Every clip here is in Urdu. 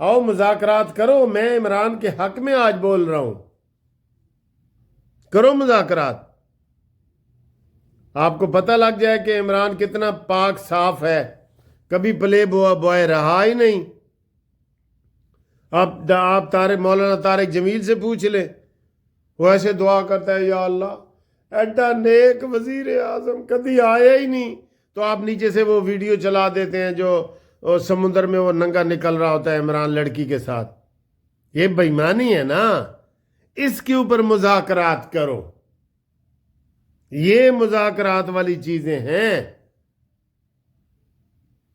آؤ مذاکرات کرو. میں عمران کے حق میں آج بول رہا ہوں. کرو مذاکرات. آپ کو پتہ لگ جائے کہ عمران کتنا پاک صاف ہے. کبھی پلے بوائے رہا ہی نہیں. آپ مولانا طارق جمیل سے پوچھ لیں, وہ ایسے دعا کرتا ہے یا اللہ ایڈا نیک وزیر اعظم کبھی آیا ہی نہیں. تو آپ نیچے سے وہ ویڈیو چلا دیتے ہیں جو سمندر میں وہ ننگا نکل رہا ہوتا ہے عمران لڑکی کے ساتھ. یہ بے ایمانی ہے نا. اس کے اوپر مذاکرات کرو. یہ مذاکرات والی چیزیں ہیں.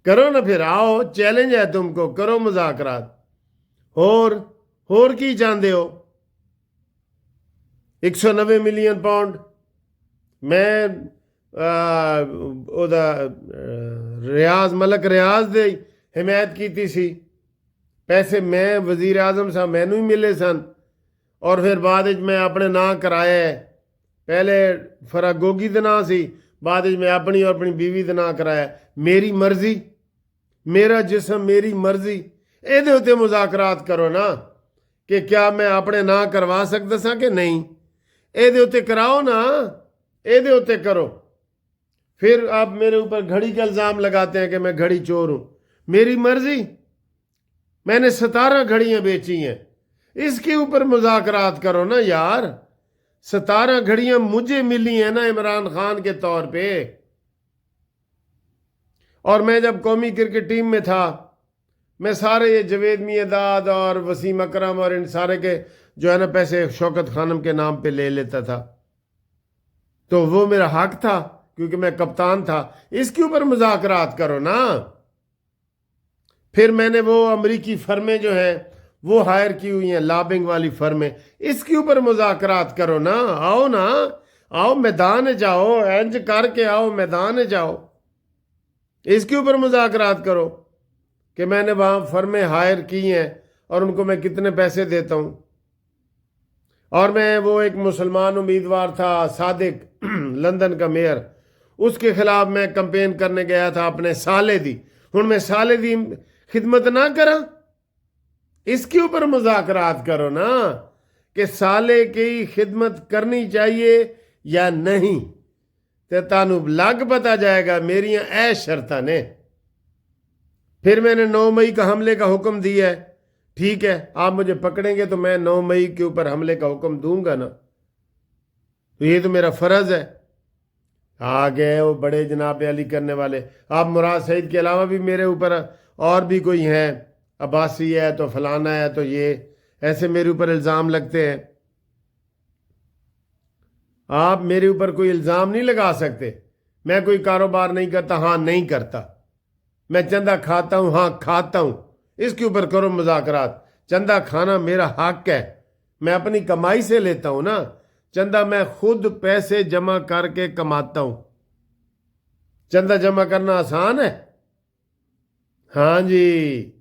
کرو نا پھر. آؤ چیلنج ہے تم کو, کرو مذاکرات. اور کی چاہتے ہو؟ 190 ملین پاؤنڈ میں ملک ریاض دے حمایت کی سی. پیسے میں وزیر اعظم صاحب مینوں ہی ملے سن, اور پھر بعد میں اپنے نام کرایا ہے. پہلے فرا گوگی دے نام سی, بعد میں اپنی اور اپنی بیوی دے نام کرایا. میری مرضی, میرا جسم میری مرضی. یہ ہوتے مذاکرات کرو نا کہ کیا میں اپنے نام کروا سکتا سا کہ نہیں. یہ ہوتے کراؤ نا, یہ ہوتے کرو. پھر آپ میرے اوپر گھڑی کا الزام لگاتے ہیں کہ میں گھڑی چور ہوں. میری مرضی. میں نے 17 گھڑیاں بیچی ہیں. اس کے اوپر مذاکرات کرو نا یار. 17 گھڑیاں مجھے ملی ہیں نا عمران خان کے طور پہ. اور میں جب قومی کرکٹ ٹیم میں تھا, میں سارے یہ جوید میاں اور وسیم اکرم اور ان سارے کے جو ہے نا پیسے شوکت خانم کے نام پہ لے لیتا تھا. تو وہ میرا حق تھا کیونکہ میں کپتان تھا. اس کے اوپر مذاکرات کرو نا. پھر میں نے وہ امریکی فرمیں جو ہیں وہ ہائر کی ہوئی ہیں, لابنگ والی فرمیں. اس کے اوپر مذاکرات کرو نا. آؤ نا, آؤ میدان جاؤ, اینج کر کے آؤ میدان جاؤ. اس کے اوپر مذاکرات کرو کہ میں نے وہاں فرمیں ہائر کی ہیں اور ان کو میں کتنے پیسے دیتا ہوں. اور میں وہ ایک مسلمان امیدوار تھا صادق, لندن کا میئر, اس کے خلاف میں کمپین کرنے گیا تھا اپنے سالے دی. ہن میں سالے دی خدمت نہ کرا. اس کے اوپر مذاکرات کرو نا کہ سالے کی خدمت کرنی چاہیے یا نہیں. تے تانوں لگ پتا جائے گا میریاں اے شرطاں نے. پھر میں نے 9 مئی کا حملے کا حکم دیا ہے. ٹھیک ہے, آپ مجھے پکڑیں گے تو میں 9 مئی کے اوپر حملے کا حکم دوں گا نا. تو یہ تو میرا فرض ہے. آگے وہ بڑے جناب علی کرنے والے, آپ مراد سعید کے علاوہ بھی میرے اوپر اور بھی کوئی ہیں, عباسی ہے تو فلانا ہے تو یہ ایسے میرے اوپر الزام لگتے ہیں. آپ میرے اوپر کوئی الزام نہیں لگا سکتے. میں کوئی کاروبار نہیں کرتا, ہاں نہیں کرتا. میں چندہ کھاتا ہوں, ہاں کھاتا ہوں. اس کے اوپر کرو مذاکرات. چندہ کھانا میرا حق ہے, میں اپنی کمائی سے لیتا ہوں نا. چندہ میں خود پیسے جمع کر کے کماتا ہوں. چندہ جمع کرنا آسان ہے؟ ہاں جی,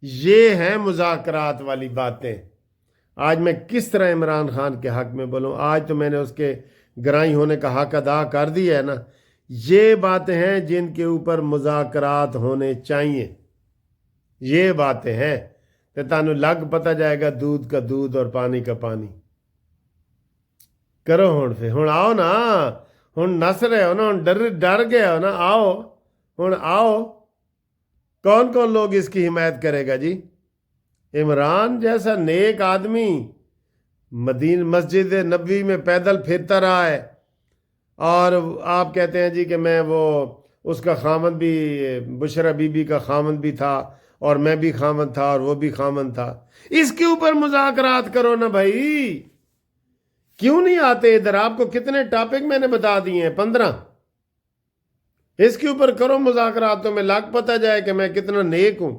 یہ ہیں مذاکرات والی باتیں. آج میں کس طرح عمران خان کے حق میں بولوں. آج تو میں نے اس کے گرائی ہونے کا حق ادا کر دیا ہے نا. یہ باتیں ہیں جن کے اوپر مذاکرات ہونے چاہیے. یہ باتیں ہیں کہ تانوں لگ پتا جائے گا دودھ کا دودھ اور پانی کا پانی. کرو ہن, پھر ہن آؤ نا. ہن نس رہے ہو نا, ہن ڈر گئے ہو نا. آؤ ہن آؤ. کون کون لوگ اس کی حمایت کرے گا جی؟ عمران جیسا نیک آدمی مسجد نبوی میں پیدل پھرتا رہا ہے, اور آپ کہتے ہیں جی کہ میں وہ اس کا خامند بھی, بشرا بی بی کا خامند بھی تھا, اور میں بھی خامند تھا, اور وہ بھی خامند تھا. اس کے اوپر مذاکرات کرو نا بھائی. کیوں نہیں آتے ادھر؟ آپ کو کتنے ٹاپک میں نے بتا دیے ہیں, 15. اس کے اوپر کرو مذاکرات تو میں لگ پتا جائے کہ میں کتنا نیک ہوں.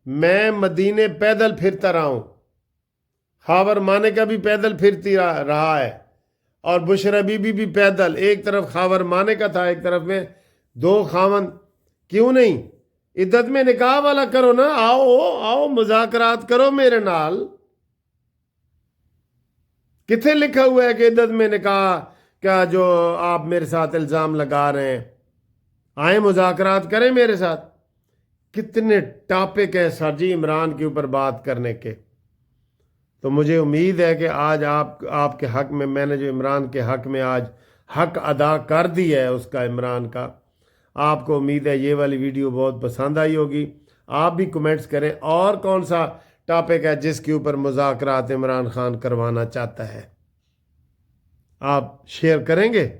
میں مدینے پیدل پھرتا رہا ہوں. خاور مانے کا بھی پیدل پھرتی رہا ہے, اور بشرا بی بی بھی پیدل. ایک طرف خاور مانے کا تھا, ایک طرف میں 2 خاوند. کیوں نہیں عدت میں نکاح والا کرو نا. آؤ آؤ مذاکرات کرو میرے نال. کتنے لکھا ہوا ہے کہ عدت میں نکاح کا جو آپ میرے ساتھ الزام لگا رہے ہیں؟ آئیں مذاکرات کریں میرے ساتھ. کتنے ٹاپک ہیں سر جی عمران کے اوپر بات کرنے کے. تو مجھے امید ہے کہ آج آپ کے حق میں نے جو عمران کے حق میں آج حق ادا کر دیا ہے اس کا عمران کا. آپ کو امید ہے یہ والی ویڈیو بہت پسند آئی ہوگی. آپ بھی کمنٹس کریں اور کون سا ٹاپک ہے جس کے اوپر مذاکرات عمران خان کروانا چاہتا ہے. آپ شیئر کریں گے؟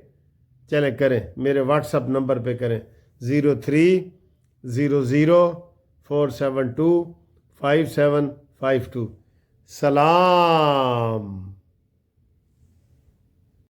چلیں کریں، میرے واٹس اپ نمبر پہ کریں 0300472572. سلام.